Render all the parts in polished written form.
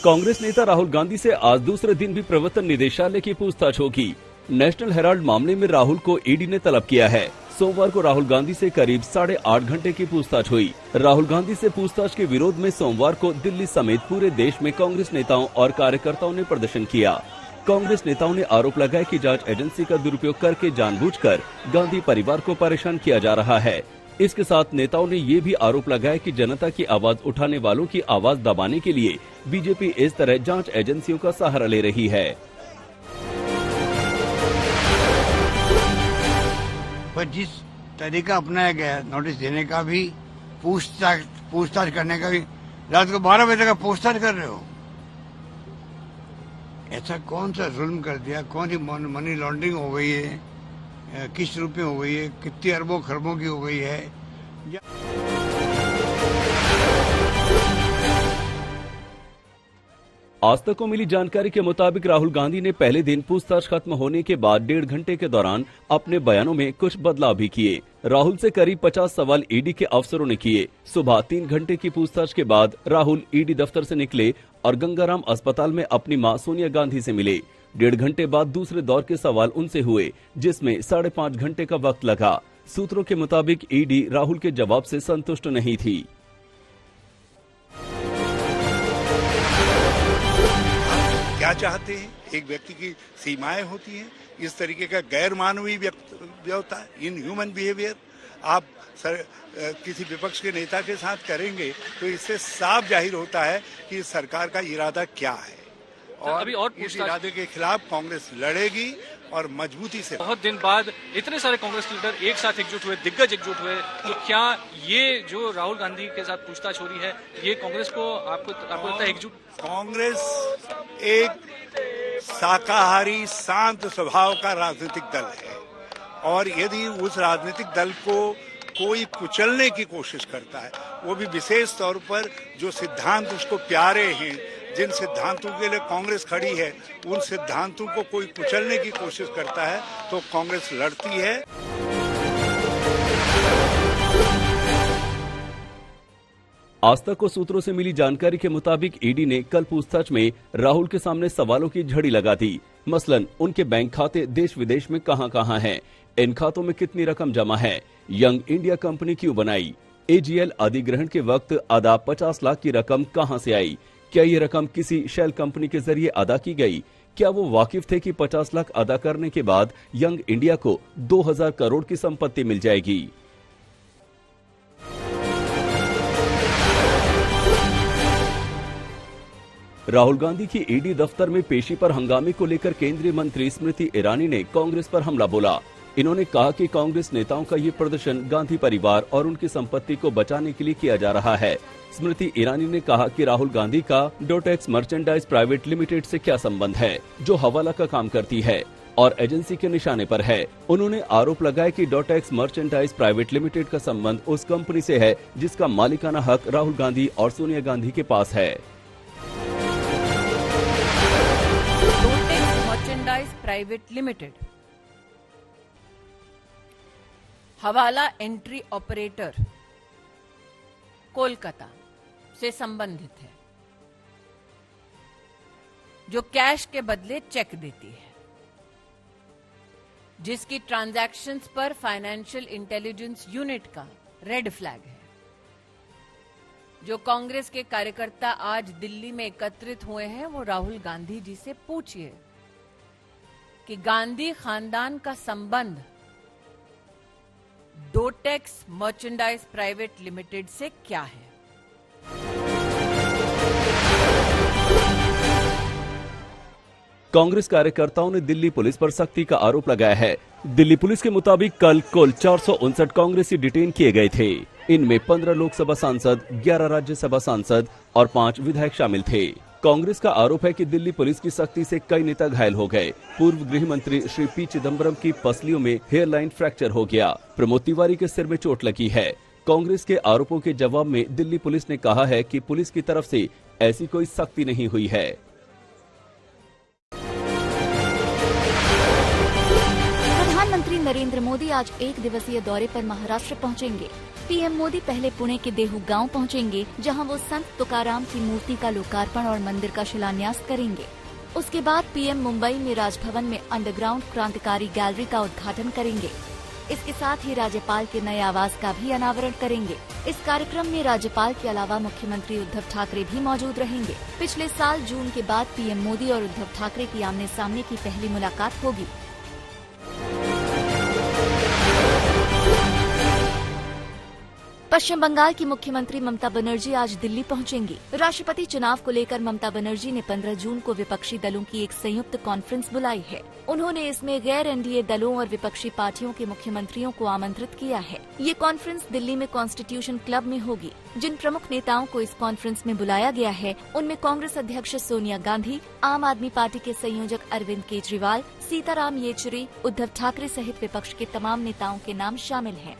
कांग्रेस नेता राहुल गांधी से आज दूसरे दिन भी प्रवर्तन निदेशालय की पूछताछ होगी। नेशनल हेराल्ड मामले में राहुल को ईडी ने तलब किया है। सोमवार को राहुल गांधी से करीब 8.5 घंटे की पूछताछ हुई। राहुल गांधी से पूछताछ के विरोध में सोमवार को दिल्ली समेत पूरे देश में कांग्रेस नेताओं और कार्यकर्ताओं ने प्रदर्शन किया। कांग्रेस नेताओं ने आरोप लगाया कि जांच एजेंसी का दुरुपयोग करके जानबूझकर गांधी परिवार को परेशान किया जा रहा है। इसके साथ नेताओं ने ये भी आरोप लगाया कि जनता की आवाज उठाने वालों की आवाज दबाने के लिए बीजेपी इस तरह जांच एजेंसियों का सहारा ले रही है। पर जिस तरीका अपनाया गया नोटिस देने का भी, पूछताछ करने का भी, रात को 12 बजे तक पूछताछ कर रहे हो, ऐसा कौन सा जुल्म कर दिया? कौन सी मनी लॉन्ड्रिंग हो गई है? किस रूप में हो गई है? कितनी अरबों खरबों की हो गई है? आज तक को मिली जानकारी के मुताबिक राहुल गांधी ने पहले दिन पूछताछ खत्म होने के बाद 1.5 घंटे के दौरान अपने बयानों में कुछ बदलाव भी किए। राहुल से करीब 50 सवाल ईडी के अफसरों ने किए। सुबह 3 घंटे की पूछताछ के बाद राहुल ईडी दफ्तर से निकले और गंगाराम अस्पताल में अपनी मां सोनिया गांधी से मिले। 1.5 घंटे बाद दूसरे दौर के सवाल उनसे हुए, जिसमें 5.5 घंटे का वक्त लगा। सूत्रों के मुताबिक ईडी राहुल के जवाब से संतुष्ट नहीं थी। क्या चाहते हैं? एक व्यक्ति की सीमाएं होती हैं। इस तरीके का गैर मानवीय व्यवहार, इनह्यूमन बिहेवियर आप किसी विपक्ष के नेता के साथ करेंगे तो इससे साफ जाहिर होता है कि इस सरकार का इरादा क्या है। और इस इरादे के खिलाफ कांग्रेस लड़ेगी और मजबूती से। बहुत दिन बाद इतने सारे कांग्रेस लीडर एक साथ एकजुट हुए, दिग्गज एकजुट हुए, तो क्या ये जो राहुल गांधी के साथ पूछताछ हो रही है, ये कांग्रेस को आपको लगता है एकजुट? कांग्रेस एक शाकाहारी शांत स्वभाव का राजनीतिक दल है और यदि उस राजनीतिक दल को कोई कुचलने की कोशिश करता है, वो भी विशेष तौर पर जो सिद्धांत उसको प्यारे हैं, जिन सिद्धांतों के लिए कांग्रेस खड़ी है, उन सिद्धांतों को कोई कुचलने की कोशिश करता है तो कांग्रेस लड़ती है। आज तक को सूत्रों से मिली जानकारी के मुताबिक ईडी ने कल पूछताछ में राहुल के सामने सवालों की झड़ी लगा दी। मसलन उनके बैंक खाते देश विदेश में कहां-कहां हैं, इन खातों में कितनी रकम जमा है, यंग इंडिया कंपनी क्यों बनाई, एजीएल अधिग्रहण के वक्त अदा 50 लाख की रकम कहां से आई, क्या ये रकम किसी शेल कंपनी के जरिए अदा की गई, क्या वो वाकिफ थे कि 50 लाख अदा करने के बाद यंग इंडिया को 2000 करोड़ की संपत्ति मिल जाएगी। राहुल गांधी की ईडी दफ्तर में पेशी पर हंगामे को लेकर केंद्रीय मंत्री स्मृति ईरानी ने कांग्रेस पर हमला बोला। इन्होंने कहा कि कांग्रेस नेताओं का ये प्रदर्शन गांधी परिवार और उनकी संपत्ति को बचाने के लिए किया जा रहा है। स्मृति ईरानी ने कहा कि राहुल गांधी का डोटेक्स मर्चेंडाइज प्राइवेट लिमिटेड से क्या संबंध है, जो हवाला का काम करती है और एजेंसी के निशाने पर है। उन्होंने आरोप लगाया कि डोटेक्स मर्चेंडाइज प्राइवेट लिमिटेड का संबंध उस कंपनी से है जिसका मालिकाना हक राहुल गांधी और सोनिया गांधी के पास है। मर्चेंडाइज प्राइवेट लिमिटेड हवाला एंट्री ऑपरेटर कोलकाता से संबंधित है, जो कैश के बदले चेक देती है, जिसकी ट्रांजैक्शंस पर फाइनेंशियल इंटेलिजेंस यूनिट का रेड फ्लैग है। जो कांग्रेस के कार्यकर्ता आज दिल्ली में एकत्रित हुए हैं, वो राहुल गांधी जी से पूछिए कि गांधी खानदान का संबंध डोटेक्स मर्चेंडाइज प्राइवेट लिमिटेड से क्या है। कांग्रेस कार्यकर्ताओं ने दिल्ली पुलिस पर सख्ती का आरोप लगाया है। दिल्ली पुलिस के मुताबिक कल कुल 459 कांग्रेसी डिटेन किए गए थे। इनमें 15 लोकसभा सांसद, 11 राज्यसभा सांसद और 5 विधायक शामिल थे। कांग्रेस का आरोप है कि दिल्ली पुलिस की सख्ती से कई नेता घायल हो गए। पूर्व गृह मंत्री श्री पी चिदम्बरम की पसलियों में हेयरलाइन फ्रैक्चर हो गया। प्रमोद तिवारी के सिर में चोट लगी है। कांग्रेस के आरोपों के जवाब में दिल्ली पुलिस ने कहा है कि पुलिस की तरफ से ऐसी कोई सख्ती नहीं हुई है। प्रधानमंत्री नरेंद्र मोदी आज 1 दिवसीय दौरे पर महाराष्ट्र पहुंचेंगे। पीएम मोदी पहले पुणे के देहू गांव पहुंचेंगे, जहां वो संत तुकाराम की मूर्ति का लोकार्पण और मंदिर का शिलान्यास करेंगे। उसके बाद पीएम मुंबई में राजभवन में अंडरग्राउंड क्रांतिकारी गैलरी का उद्घाटन करेंगे। इसके साथ ही राज्यपाल के नए आवास का भी अनावरण करेंगे। इस कार्यक्रम में राज्यपाल के अलावा मुख्यमंत्री उद्धव ठाकरे भी मौजूद रहेंगे। पिछले साल जून के बाद पीएम मोदी और उद्धव ठाकरे की आमने सामने की पहली मुलाकात होगी। पश्चिम बंगाल की मुख्यमंत्री ममता बनर्जी आज दिल्ली पहुंचेंगी। राष्ट्रपति चुनाव को लेकर ममता बनर्जी ने 15 जून को विपक्षी दलों की एक संयुक्त कॉन्फ्रेंस बुलाई है। उन्होंने इसमें गैर एनडीए दलों और विपक्षी पार्टियों के मुख्यमंत्रियों को आमंत्रित किया है। ये कॉन्फ्रेंस दिल्ली में कॉन्स्टिट्यूशन क्लब में होगी। जिन प्रमुख नेताओं को इस कॉन्फ्रेंस में बुलाया गया है, उनमें कांग्रेस अध्यक्ष सोनिया गांधी, आम आदमी पार्टी के संयोजक अरविंद केजरीवाल, सीताराम येचुरी, उद्धव ठाकरे सहित विपक्ष के तमाम नेताओं के नाम शामिल हैं।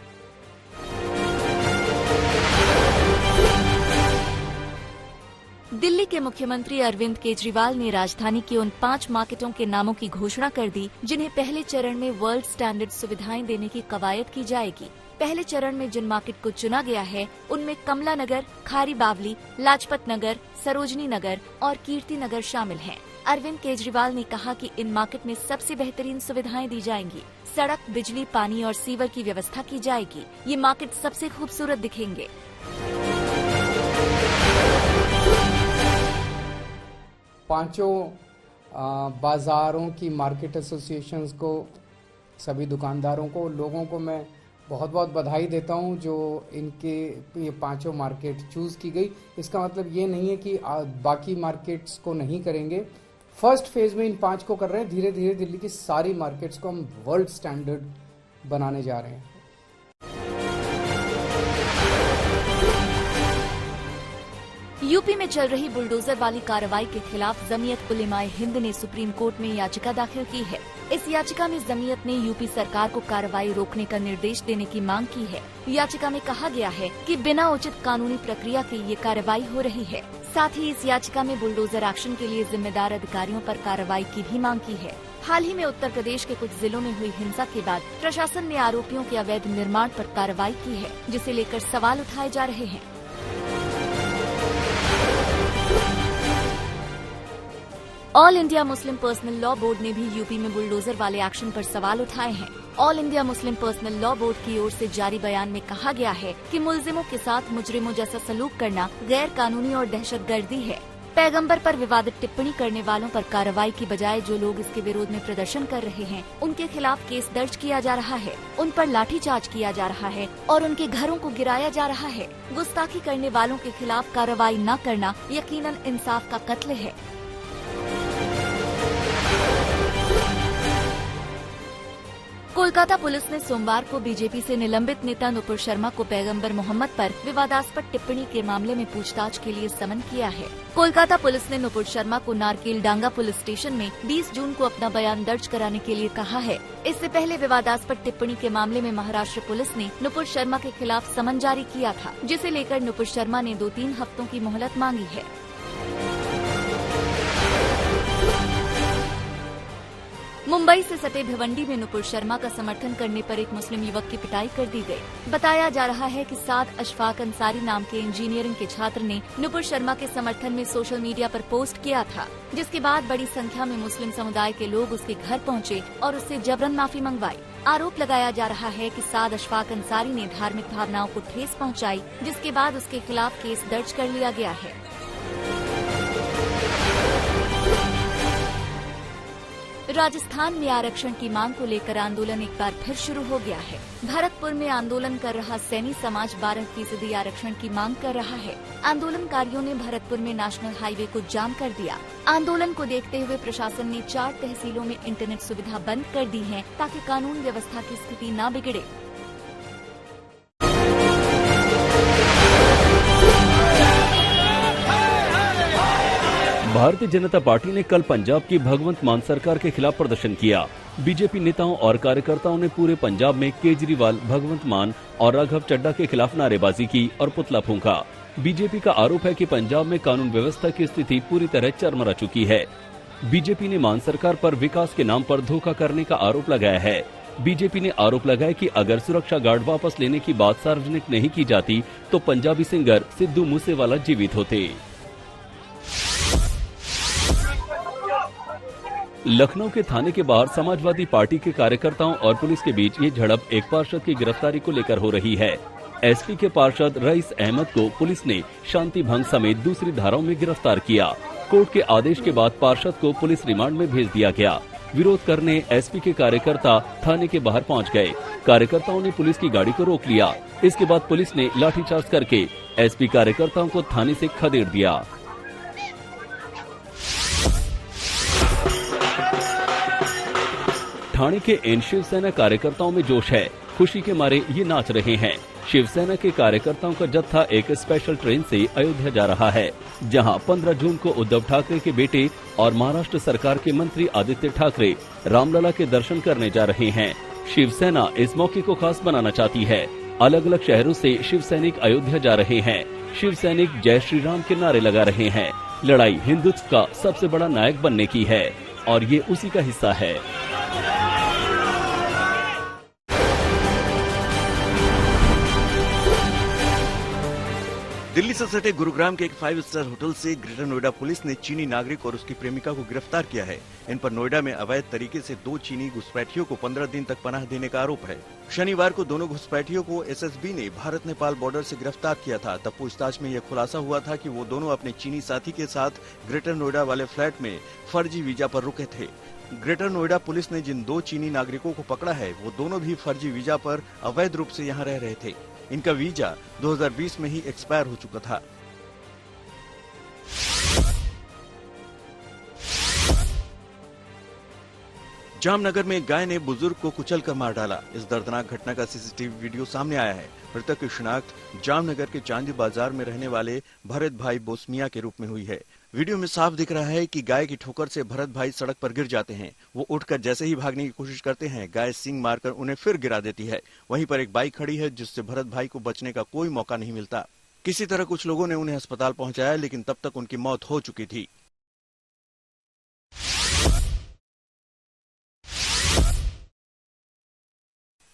दिल्ली के मुख्यमंत्री अरविंद केजरीवाल ने राजधानी की उन 5 मार्केटों के नामों की घोषणा कर दी, जिन्हें पहले चरण में वर्ल्ड स्टैंडर्ड सुविधाएं देने की कवायद की जाएगी। पहले चरण में जिन मार्केट को चुना गया है, उनमें कमला नगर, खारी बावली, लाजपत नगर, सरोजनी नगर और कीर्ति नगर शामिल हैं। अरविंद केजरीवाल ने कहा कि इन मार्केट में सबसे बेहतरीन सुविधाएं दी जाएंगी। सड़क, बिजली, पानी और सीवर की व्यवस्था की जाएगी। ये मार्केट सबसे खूबसूरत दिखेंगे। पांचों बाज़ारों की मार्केट एसोसिएशंस को, सभी दुकानदारों को, लोगों को मैं बहुत बहुत बधाई देता हूं जो इनके ये 5 मार्केट चूज़ की गई। इसका मतलब ये नहीं है कि बाकी मार्केट्स को नहीं करेंगे। फर्स्ट फेज में इन 5 को कर रहे हैं। धीरे धीरे दिल्ली की सारी मार्केट्स को हम वर्ल्ड स्टैंडर्ड बनाने जा रहे हैं। यूपी में चल रही बुलडोजर वाली कार्रवाई के खिलाफ जमीयत उलेमाए हिंद ने सुप्रीम कोर्ट में याचिका दाखिल की है। इस याचिका में जमीयत ने यूपी सरकार को कार्रवाई रोकने का निर्देश देने की मांग की है। याचिका में कहा गया है कि बिना उचित कानूनी प्रक्रिया के ये कार्रवाई हो रही है। साथ ही इस याचिका में बुलडोजर एक्शन के लिए जिम्मेदार अधिकारियों पर कार्रवाई की भी मांग की है। हाल ही में उत्तर प्रदेश के कुछ जिलों में हुई हिंसा के बाद प्रशासन ने आरोपियों के अवैध निर्माण पर कार्रवाई की है, जिसे लेकर सवाल उठाए जा रहे हैं। All India Muslim personal law board ने भी यूपी में बुलडोजर वाले एक्शन पर सवाल उठाए हैं। All India Muslim personal law board की ओर से जारी बयान में कहा गया है कि मुलजिमों के साथ मुजरिमों जैसा सलूक करना गैर कानूनी और दहशतगर्दी है। पैगंबर पर विवादित टिप्पणी करने वालों पर कार्रवाई की बजाय जो लोग इसके विरोध में प्रदर्शन कर रहे हैं, उनके खिलाफ केस दर्ज किया जा रहा है, उन पर लाठीचार्ज किया जा रहा है और उनके घरों को गिराया जा रहा है। गुस्ताखी करने वालों के खिलाफ कार्रवाई न करना यकीनन इंसाफ का कत्ल है। कोलकाता पुलिस ने सोमवार को बीजेपी से निलंबित नेता नुपुर शर्मा को पैगंबर मोहम्मद पर विवादास्पद टिप्पणी के मामले में पूछताछ के लिए समन किया है। कोलकाता पुलिस ने नुपुर शर्मा को नारकेल डांगा पुलिस स्टेशन में 20 जून को अपना बयान दर्ज कराने के लिए कहा है। इससे पहले विवादास्पद टिप्पणी के मामले में महाराष्ट्र पुलिस ने नुपुर शर्मा के खिलाफ समन जारी किया था, जिसे लेकर नुपुर शर्मा ने 2-3 हफ्तों की मोहलत मांगी है। मुंबई से सटे भिवंडी में नुपुर शर्मा का समर्थन करने पर एक मुस्लिम युवक की पिटाई कर दी गई। बताया जा रहा है कि साद अशफाक अंसारी नाम के इंजीनियरिंग के छात्र ने नुपुर शर्मा के समर्थन में सोशल मीडिया पर पोस्ट किया था, जिसके बाद बड़ी संख्या में मुस्लिम समुदाय के लोग उसके घर पहुंचे और उससे जबरन माफी मंगवाई। आरोप लगाया जा रहा है कि साद अशफाक अंसारी ने धार्मिक भावनाओं को ठेस पहुंचाई, जिसके बाद उसके खिलाफ केस दर्ज कर लिया गया है। राजस्थान में आरक्षण की मांग को लेकर आंदोलन एक बार फिर शुरू हो गया है। भरतपुर में आंदोलन कर रहा सैनी समाज 12% आरक्षण की मांग कर रहा है। आंदोलनकारियों ने भरतपुर में नेशनल हाईवे को जाम कर दिया। आंदोलन को देखते हुए प्रशासन ने 4 तहसीलों में इंटरनेट सुविधा बंद कर दी है, ताकि कानून व्यवस्था की स्थिति न बिगड़े। भारतीय जनता पार्टी ने कल पंजाब की भगवंत मान सरकार के खिलाफ प्रदर्शन किया। बीजेपी नेताओं और कार्यकर्ताओं ने पूरे पंजाब में केजरीवाल, भगवंत मान और राघव चड्ढा के खिलाफ नारेबाजी की और पुतला फूंका। बीजेपी का आरोप है कि पंजाब में कानून व्यवस्था की स्थिति पूरी तरह चरमरा चुकी है। बीजेपी ने मान सरकार पर विकास के नाम पर धोखा करने का आरोप लगाया है। बीजेपी ने आरोप लगाया कि अगर सुरक्षा गार्ड वापस लेने की बात सार्वजनिक नहीं की जाती तो पंजाबी सिंगर सिद्धू मूसेवाला जीवित होते। लखनऊ के थाने के बाहर समाजवादी पार्टी के कार्यकर्ताओं और पुलिस के बीच ये झड़प एक पार्षद की गिरफ्तारी को लेकर हो रही है। एसपी के पार्षद रईस अहमद को पुलिस ने शांति भंग समेत दूसरी धाराओं में गिरफ्तार किया। कोर्ट के आदेश के बाद पार्षद को पुलिस रिमांड में भेज दिया गया। विरोध करने एसपी के कार्यकर्ता थाने के बाहर पहुंच गए। कार्यकर्ताओं ने पुलिस की गाड़ी को रोक लिया। इसके बाद पुलिस ने लाठीचार्ज करके एसपी कार्यकर्ताओं को थाने से खदेड़ दिया। ठाणे के इन शिवसेना कार्यकर्ताओं में जोश है। खुशी के मारे ये नाच रहे हैं। शिवसेना के कार्यकर्ताओं का जत्था एक स्पेशल ट्रेन से अयोध्या जा रहा है, जहां 15 जून को उद्धव ठाकरे के बेटे और महाराष्ट्र सरकार के मंत्री आदित्य ठाकरे रामलला के दर्शन करने जा रहे हैं। शिवसेना इस मौके को खास बनाना चाहती है। अलग अलग शहरों से शिव सैनिक अयोध्या जा रहे हैं। शिव सैनिक जय श्री राम के नारे लगा रहे हैं। लड़ाई हिंदुत्व का सबसे बड़ा नायक बनने की है और ये उसी का हिस्सा है। दिल्ली से सटे गुरुग्राम के एक 5 स्टार होटल से ग्रेटर नोएडा पुलिस ने चीनी नागरिक और उसकी प्रेमिका को गिरफ्तार किया है। इन पर नोएडा में अवैध तरीके से 2 चीनी घुसपैठियों को 15 दिन तक पनाह देने का आरोप है। शनिवार को दोनों घुसपैठियों को एसएसबी ने भारत नेपाल बॉर्डर से गिरफ्तार किया था। तब पूछताछ में यह खुलासा हुआ था कि वो दोनों अपने चीनी साथी के साथ ग्रेटर नोएडा वाले फ्लैट में फर्जी वीजा पर रुके थे। ग्रेटर नोएडा पुलिस ने जिन 2 चीनी नागरिकों को पकड़ा है वो दोनों भी फर्जी वीजा पर अवैध रूप से यहाँ रह रहे थे। इनका वीजा 2020 में ही एक्सपायर हो चुका था। जामनगर में गाय ने बुजुर्ग को कुचलकर मार डाला। इस दर्दनाक घटना का सीसीटीवी वीडियो सामने आया है। मृतक की शिनाख्त जामनगर के चांदी बाजार में रहने वाले भरत भाई बोस्मिया के रूप में हुई है। वीडियो में साफ दिख रहा है कि गाय की ठोकर से भरत भाई सड़क पर गिर जाते हैं। वो उठकर जैसे ही भागने की कोशिश करते हैं, गाय सींग मारकर उन्हें फिर गिरा देती है। वहीं पर एक बाइक खड़ी है जिससे भरत भाई को बचने का कोई मौका नहीं मिलता। किसी तरह कुछ लोगों ने उन्हें अस्पताल पहुंचाया, लेकिन तब तक उनकी मौत हो चुकी थी।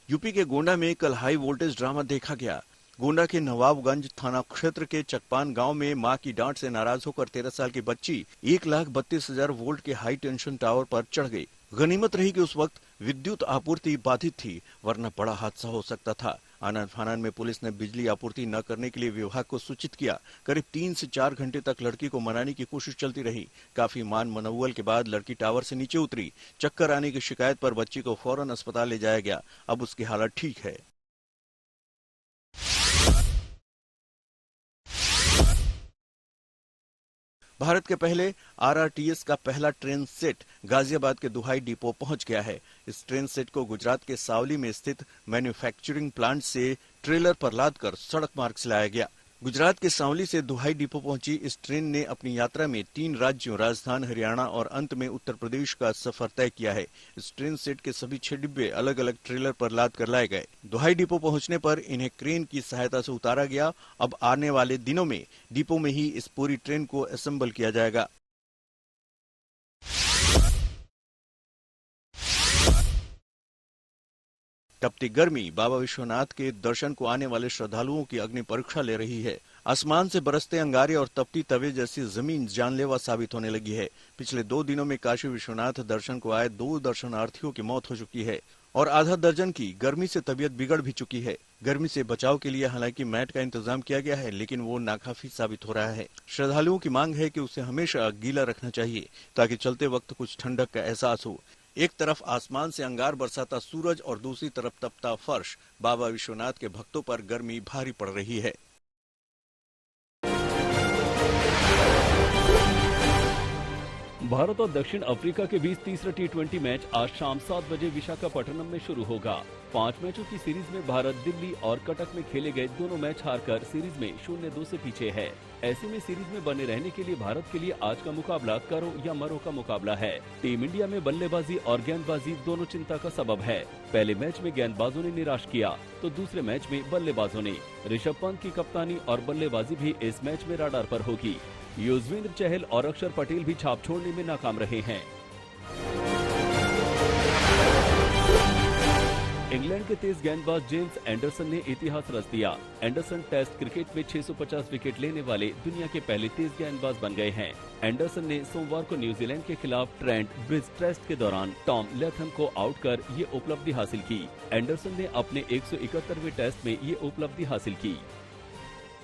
यूपी के गोंडा में कल हाई वोल्टेज ड्रामा देखा गया। गोंडा के नवाबगंज थाना क्षेत्र के चकपान गांव में मां की डांट से नाराज होकर 13 साल की बच्ची 1,32,000 वोल्ट के हाई टेंशन टावर पर चढ़ गई। गनीमत रही कि उस वक्त विद्युत आपूर्ति बाधित थी, वरना बड़ा हादसा हो सकता था। आनन फानन में पुलिस ने बिजली आपूर्ति न करने के लिए विभाग को सूचित किया। करीब 3 से 4 घंटे तक लड़की को मनाने की कोशिश चलती रही। काफी मान मनौवल के बाद लड़की टावर से नीचे उतरी। चक्कर आने की शिकायत पर बच्ची को फौरन अस्पताल ले जाया गया। अब उसकी हालत ठीक है। भारत के पहले आरआरटीएस का पहला ट्रेन सेट गाजियाबाद के दुहाई डिपो पहुंच गया है। इस ट्रेन सेट को गुजरात के सावली में स्थित मैन्युफैक्चरिंग प्लांट से ट्रेलर पर लादकर सड़क मार्ग से लाया गया। गुजरात के सावली से दुहाई डिपो पहुंची इस ट्रेन ने अपनी यात्रा में 3 राज्यों राजस्थान, हरियाणा और अंत में उत्तर प्रदेश का सफर तय किया है। इस ट्रेन सेट के सभी 6 डिब्बे अलग अलग ट्रेलर पर लाद कर लाए गए। दुहाई डिपो पहुंचने पर इन्हें क्रेन की सहायता से उतारा गया। अब आने वाले दिनों में डिपो में ही इस पूरी ट्रेन को असेंबल किया जाएगा। तपती गर्मी बाबा विश्वनाथ के दर्शन को आने वाले श्रद्धालुओं की अग्नि परीक्षा ले रही है। आसमान से बरसते अंगारे और तपती तवे जैसी जमीन जानलेवा साबित होने लगी है। पिछले 2 दिनों में काशी विश्वनाथ दर्शन को आए 2 दर्शनार्थियों की मौत हो चुकी है और आधा दर्जन की गर्मी से तबीयत बिगड़ भी चुकी है। गर्मी से बचाव के लिए हालांकि मैट का इंतजाम किया गया है, लेकिन वो नाकाफी साबित हो रहा है। श्रद्धालुओं की मांग है कि उसे हमेशा गीला रखना चाहिए ताकि चलते वक्त कुछ ठंडक का एहसास हो। एक तरफ आसमान से अंगार बरसाता सूरज और दूसरी तरफ तपता फर्श। बाबा विश्वनाथ के भक्तों पर गर्मी भारी पड़ रही है। भारत और दक्षिण अफ्रीका के बीच तीसरा T20 मैच आज शाम 7 बजे विशाखापट्टनम में शुरू होगा। 5 मैचों की सीरीज में भारत दिल्ली और कटक में खेले गए दोनों मैच हारकर सीरीज में 0-2 से पीछे है। ऐसे में सीरीज में बने रहने के लिए भारत के लिए आज का मुकाबला करो या मरो का मुकाबला है। टीम इंडिया में बल्लेबाजी और गेंदबाजी दोनों चिंता का सबब है। पहले मैच में गेंदबाजों ने निराश किया तो दूसरे मैच में बल्लेबाजों ने। ऋषभ पंत की कप्तानी और बल्लेबाजी भी इस मैच में राडार पर होगी। युजवेंद्र चहल और अक्षर पटेल भी छाप छोड़ने में नाकाम रहे हैं। इंग्लैंड के तेज गेंदबाज जेम्स एंडरसन ने इतिहास रच दिया। एंडरसन टेस्ट क्रिकेट में 650 विकेट लेने वाले दुनिया के पहले तेज गेंदबाज बन गए हैं। एंडरसन ने सोमवार को न्यूजीलैंड के खिलाफ ट्रेंट ब्रिज टेस्ट के दौरान टॉम लैथम को आउट कर ये उपलब्धि हासिल की। एंडरसन ने अपने 171वें टेस्ट में ये उपलब्धि हासिल की।